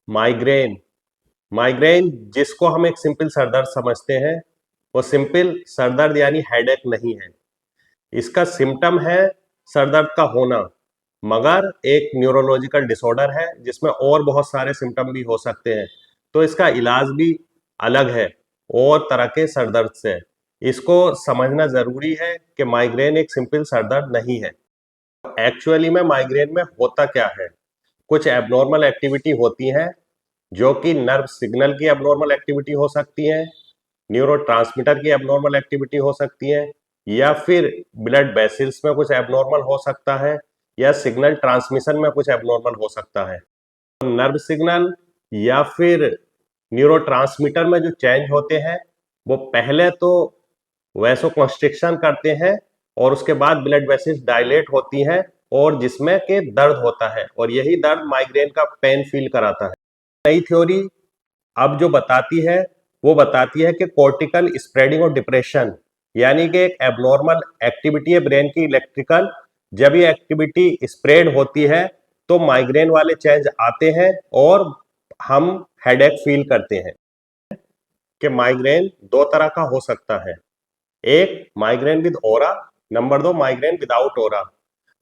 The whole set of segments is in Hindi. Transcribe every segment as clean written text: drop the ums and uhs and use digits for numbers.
माइग्रेन। माइग्रेन जिसको हम एक सिंपल सरदर्द समझते हैं, वो सिंपल सरदर्द यानी हेडेक नहीं है। इसका सिम्टम है सरदर्द का होना, मगर एक न्यूरोलॉजिकल डिसऑर्डर है जिसमें और बहुत सारे सिम्टम भी हो सकते हैं। तो इसका इलाज भी अलग है और तरह के सरदर्द से। इसको समझना जरूरी है कि माइग्रेन एक सिंपल सरदर्द नहीं है। एक्चुअली में माइग्रेन में होता क्या है? कुछ एबनॉर्मल एक्टिविटी होती हैं जो कि नर्व सिग्नल की एबनॉर्मल एक्टिविटी हो सकती है, न्यूरोट्रांसमीटर की एबनॉर्मल एक्टिविटी हो सकती है, या फिर ब्लड वेसल्स में कुछ एबनॉर्मल हो सकता है, या सिग्नल ट्रांसमिशन में कुछ एबनॉर्मल हो सकता है। नर्व सिग्नल या फिर न्यूरोट्रांसमीटर में जो चेंज होते हैं, वो पहले तो वैसोकंस्ट्रिक्शन करते हैं और उसके बाद ब्लड वेसल्स डायलेट होती हैं और जिसमें के दर्द होता है, और यही दर्द माइग्रेन का पेन फील कराता है। नई थ्योरी अब जो बताती है, वो बताती है कि कॉर्टिकल स्प्रेडिंग और डिप्रेशन यानी कि एक एबनॉर्मल एक्टिविटी है ब्रेन की इलेक्ट्रिकल, जब ये एक्टिविटी स्प्रेड होती है तो माइग्रेन वाले चेंज आते हैं और हम हेडेक फील करते हैं। कि माइग्रेन दो तरह का हो सकता है, एक माइग्रेन विद ऑरा, नंबर दो migraine without aura.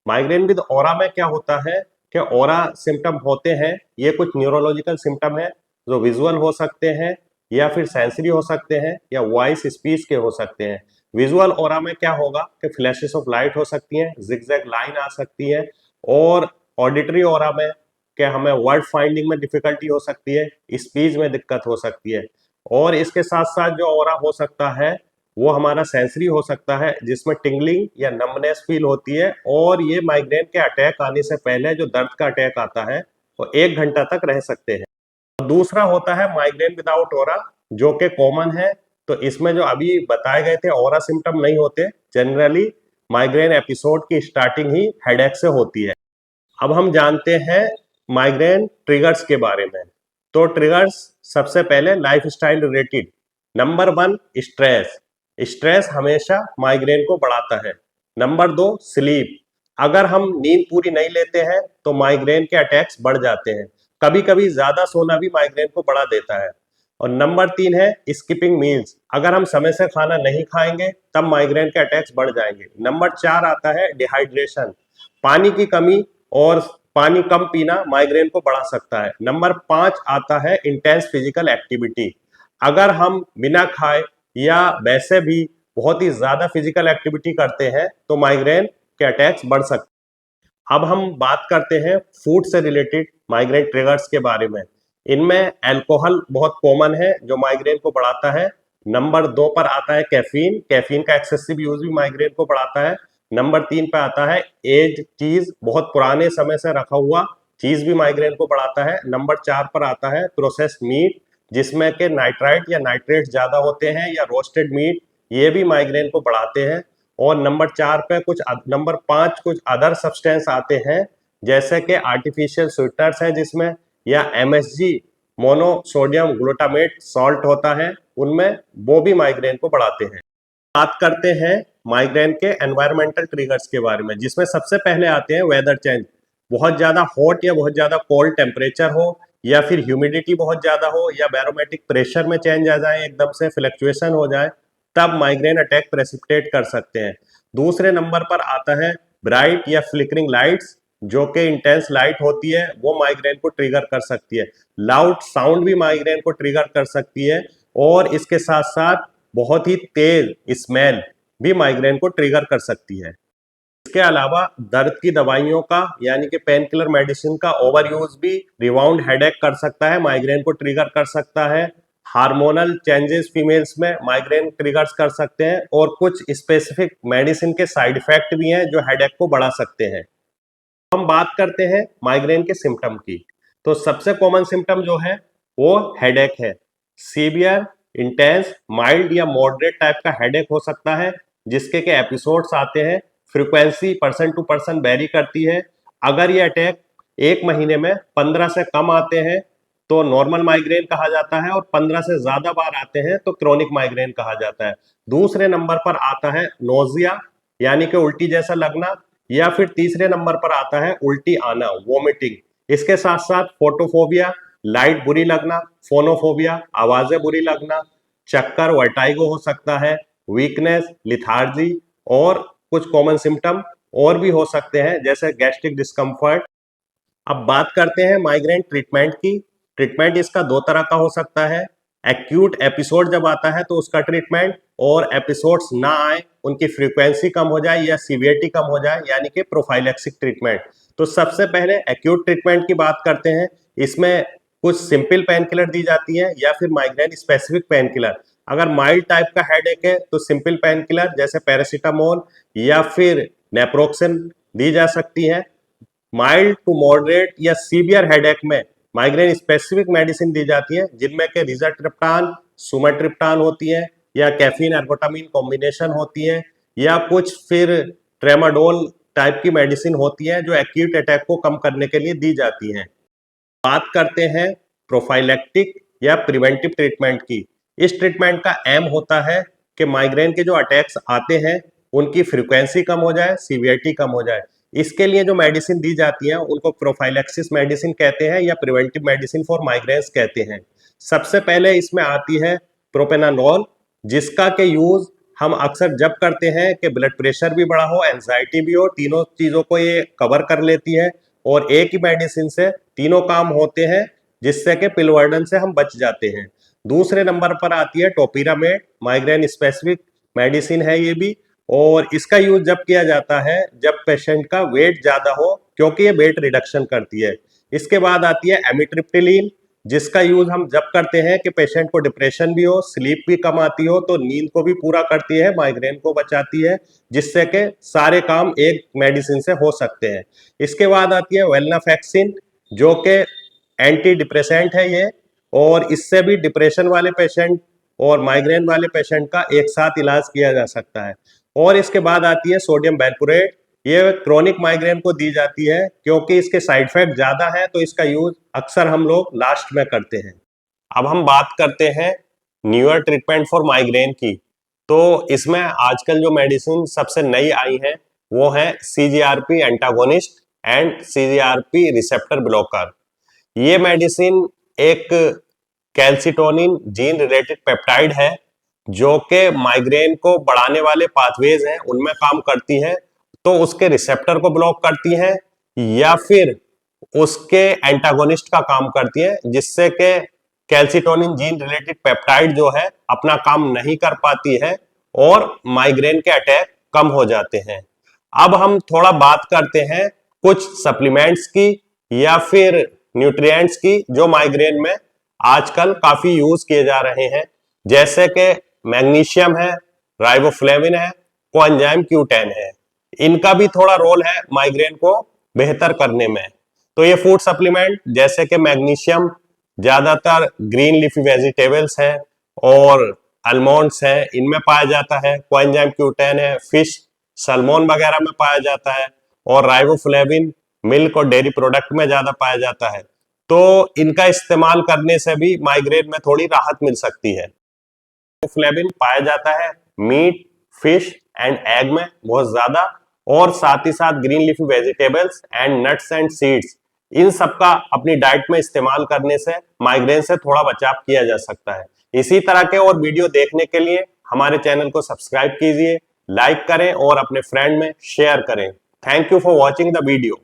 Migraine with aura में क्या होता है कि ऑरा सिम्टम होते हैं, ये कुछ न्यूरोलॉजिकल सिम्टम है जो विजुअल हो सकते हैं या फिर सेंसरी हो सकते हैं या वॉइस स्पीच के हो सकते हैं। विजुअल ऑरा में क्या होगा कि फ्लैशेस ऑफ लाइट हो सकती हैं, जिगजैग लाइन आ सकती है, और ऑडिटरी ऑरा में क्या हमें वर्ड फाइंडिंग में डिफिकल्टी हो सकती है, स्पीच में दिक्कत हो सकती है। और इसके साथ साथ जो ऑरा हो सकता है वो हमारा सेंसरी हो सकता है, जिसमें टिंगलिंग या नम्बनेस फील होती है, और ये माइग्रेन के अटैक आने से पहले जो दर्द का अटैक आता है वो 1 घंटा तक रह सकते हैं। दूसरा होता है माइग्रेन विदाउट ऑरा, जो कि कॉमन है। तो इसमें जो अभी बताए गए थे ऑरा सिम्टम नहीं होते। जनरली माइग्रेन एपिसोड की स्टार्टिंग ही हेडेक से होती है। अब हम जानते हैं माइग्रेन ट्रिगर्स के बारे में। तो ट्रिगर्स सबसे पहले lifestyle related. Number 1 stress. Stress हमेशा माइग्रेन को बढ़ाता है। Number 2 sleep. अगर हम नींद पूरी नहीं लेते हैं तो माइग्रेन के अटैक्स बढ़ जाते हैं। कभी कभी ज्यादा सोना भी माइग्रेन को बढ़ा देता है। और नंबर 3 है स्किपिंग मील्स। अगर हम समय से खाना नहीं खाएंगे तब माइग्रेन के अटैक्स बढ़ जाएंगे। नंबर 4 आता है डिहाइड्रेशन। पानी की कमी और पानी कम पीना माइग्रेन को बढ़ा सकता है। नंबर 5 आता है इंटेंस फिजिकल एक्टिविटी। अगर हम बिना खाए या वैसे भी बहुत ही ज्यादा फिजिकल एक्टिविटी करते हैं तो माइग्रेन के अटैक्स बढ़ सकते हैं। अब हम बात करते हैं फूड से रिलेटेड माइग्रेन ट्रिगर्स के बारे में। इनमें अल्कोहल बहुत कॉमन है जो माइग्रेन को बढ़ाता है। नंबर 2 पर आता है कैफीन। कैफीन का एक्सेसिव यूज भी माइग्रेन को बढ़ाता है। नंबर 3 पे आता है एज चीज, बहुत पुराने समय से रखा हुआ चीज भी माइग्रेन को बढ़ाता है। नंबर 4 पर आता है प्रोसेस्ड मीट, जिसमें के नाइट्राइट या नाइट्रेट ज्यादा होते हैं, या रोस्टेड मीट, ये भी माइग्रेन को बढ़ाते हैं। और नंबर 4 पे नंबर 5 कुछ अदर सब्सटेंस आते हैं, जैसे कि आर्टिफिशियल स्वीटनर्स हैं जिसमें, या एमएसजी मोनोसोडियम ग्लूटामेट सॉल्ट होता है उनमें, वो भी माइग्रेन को बढ़ाते हैं। बात करते हैं माइग्रेन के एनवायरमेंटल ट्रिगर्स के बारे में, जिसमें सबसे पहले आते हैं वेदर चेंज। बहुत ज्यादा हॉट या बहुत ज्यादा कोल्ड टेम्परेचर हो, या फिर ह्यूमिडिटी बहुत ज्यादा हो, या बैरोमेट्रिक प्रेशर में चेंज आ जाए, एकदम से फ्लक्चुएशन हो जाए, तब माइग्रेन अटैक प्रेसिपिटेट कर सकते हैं। दूसरे नंबर पर आता है ब्राइट या फ्लिकरिंग लाइट्स, जो कि इंटेंस लाइट होती है, वो माइग्रेन को ट्रिगर कर सकती है। लाउड साउंड भी माइग्रेन को ट्रिगर कर सकती है, और इसके साथ साथ बहुत ही तेज स्मेल भी माइग्रेन को ट्रिगर कर सकती है। इसके अलावा दर्द की दवाइयों का यानी कि पेन किलर मेडिसिन का ओवर यूज भी रिबाउंड हेडेक कर सकता है, माइग्रेन को ट्रिगर कर सकता है। हार्मोनल चेंजेस फीमेल्स में माइग्रेन ट्रिगर्स कर सकते हैं, और कुछ स्पेसिफिक मेडिसिन के साइड इफेक्ट भी हैं जो हेडेक को बढ़ा सकते हैं। हम बात करते हैं माइग्रेन के सिम्टम की। तो सबसे कॉमन सिम्टम जो है वो हेडेक है। सीवियर, इंटेंस, माइल्ड या मॉडरेट टाइप का हेडेक हो सकता है, जिसके के एपिसोड्स आते हैं। Frequency person to person vary करती है। अगर ये अटैक 1 महीने में 15 से कम आते हैं तो नॉर्मल माइग्रेन कहा जाता है, और 15 से ज्यादा बार आते हैं तो क्रोनिक माइग्रेन कहा जाता है। दूसरे नंबर पर आता है नोजिया, यानी कि उल्टी जैसा लगना, या फिर तीसरे नंबर पर आता है उल्टी आना, वोमिटिंग। इसके साथ साथ फोटोफोबिया, लाइट बुरी लगना, फोनोफोबिया, आवाजें बुरी लगना, चक्कर, वर्टाइगो हो सकता है, वीकनेस, लिथार्जी और कुछ कॉमन सिम्टम और भी हो सकते हैं जैसे गैस्ट्रिक डिस्कम्फर्ट। अब बात करते हैं माइग्रेन ट्रीटमेंट की। ट्रीटमेंट इसका दो तरह का हो सकता है, एक्यूट एपिसोड जब आता है तो उसका ट्रीटमेंट, और एपिसोड्स ना आए, उनकी फ्रीक्वेंसी कम हो जाए या सीवियरिटी कम हो जाए, यानी कि प्रोफाइलैक्सिक ट्रीटमेंट। तो सबसे पहले एक्यूट ट्रीटमेंट की बात करते हैं। इसमें कुछ सिंपल पेन किलर दी जाती है या फिर माइग्रेन स्पेसिफिक पेन किलर। अगर माइल्ड टाइप का हेडेक है तो सिंपल पेन किलर जैसे पैरासीटामोल या फिर नेप्रोक्सन दी जा सकती है। माइल्ड टू मॉडरेट या सीवियर हेडेक में माइग्रेन स्पेसिफिक मेडिसिन दी जाती है जिनमें के रिजाट्रिप्टान, सुमाट्रिप्टान होती है या कैफीन एर्गोटामिन कॉम्बिनेशन होती है या कुछ फिर ट्रेमाडोल टाइप की मेडिसिन होती है जो एक्यूट अटैक को कम करने के लिए दी जाती हैं। बात करते हैं प्रोफाइलैक्टिक या प्रिवेंटिव ट्रीटमेंट की। इस ट्रीटमेंट का एम होता है कि माइग्रेन के जो अटैक्स आते हैं उनकी फ्रीक्वेंसी कम हो जाए, सीवियरिटी कम हो जाए। इसके लिए जो मेडिसिन दी जाती है उनको प्रोफाइलैक्सिस मेडिसिन कहते हैं या प्रिवेंटिव मेडिसिन फॉर माइग्रेन्स कहते हैं। सबसे पहले इसमें आती है प्रोपेनानोल, जिसका के यूज हम अक्सर जब करते हैं कि ब्लड प्रेशर भी बढ़ा हो, एंजाइटी भी हो, तीनों चीजों को ये कवर कर लेती है और एक ही मेडिसिन से तीनों काम होते हैं जिससे कि पिल बर्डन से हम बच जाते हैं। दूसरे नंबर पर आती है टोपिरामेड, माइग्रेन स्पेसिफिक मेडिसिन है ये भी, और इसका यूज जब किया जाता है जब पेशेंट का वेट ज्यादा हो, क्योंकि ये वेट रिडक्शन करती है। इसके बाद आती है एमिट्रिप्टिलीन, जिसका यूज हम जब करते हैं कि पेशेंट को डिप्रेशन भी हो, स्लीप भी कम आती हो, तो नींद को भी पूरा करती है, माइग्रेन को बचाती है, जिससे कि सारे काम एक मेडिसिन से हो सकते हैं। इसके बाद आती है वेलनाफेक्सिन, जो कि एंटी डिप्रेसेंट है ये, और इससे भी डिप्रेशन वाले पेशेंट और माइग्रेन वाले पेशेंट का एक साथ इलाज किया जा सकता है। और इसके बाद आती है सोडियम वैल्प्रोरेट, ये क्रोनिक माइग्रेन को दी जाती है क्योंकि इसके साइड इफेक्ट ज्यादा है, तो इसका यूज अक्सर हम लोग लास्ट में करते हैं। अब हम बात करते हैं न्यूअर ट्रीटमेंट फॉर माइग्रेन की। तो इसमें आजकल जो मेडिसिन सबसे नई आई है वो है CGRP antagonist and CGRP receptor blocker. ये मेडिसिन एक कैल्सिटोनिन जीन रिलेटेड पेप्टाइड है जो कि माइग्रेन को बढ़ाने वाले पाथवेज हैं उनमें काम करती है, तो उसके रिसेप्टर को ब्लॉक करती है या फिर उसके एंटागोनिस्ट का काम करती है, जिससे कि कैल्सिटोनिन जीन रिलेटेड पेप्टाइड जो है अपना काम नहीं कर पाती है और माइग्रेन के अटैक कम हो जाते हैं। अब हम थोड़ा बात करते हैं कुछ सप्लीमेंट्स की या फिर न्यूट्रिएंट्स की जो माइग्रेन में आजकल काफी यूज किए जा रहे हैं, जैसे कि मैग्नीशियम है, राइबोफ्लेविन है, कोएंजाइम Q10 है। इनका भी थोड़ा रोल है माइग्रेन को बेहतर करने में। तो ये फूड सप्लीमेंट जैसे कि मैग्नीशियम ज्यादातर ग्रीन लीफी वेजिटेबल्स है और आलमंड्स है, इनमें पाया जाता है। कोएंजाइम Q10 है, फिश, सलमोन वगैरह में पाया जाता है, और राइबोफ्लेविन मिल्क और डेयरी प्रोडक्ट में ज्यादा पाया जाता है। तो इनका इस्तेमाल करने से भी माइग्रेन में थोड़ी राहत मिल सकती है। फ्लेविन पाया जाता है मीट, फिश एंड एग में बहुत ज्यादा, और साथ ही साथ green leafy vegetables and nuts and seeds, इन सब का अपनी डाइट में इस्तेमाल करने से माइग्रेन से थोड़ा बचाव किया जा सकता है। इसी तरह के और वीडियो देखने के लिए हमारे चैनल को सब्सक्राइब कीजिए, लाइक करें और अपने फ्रेंड में शेयर करें। Thank you for watching the video.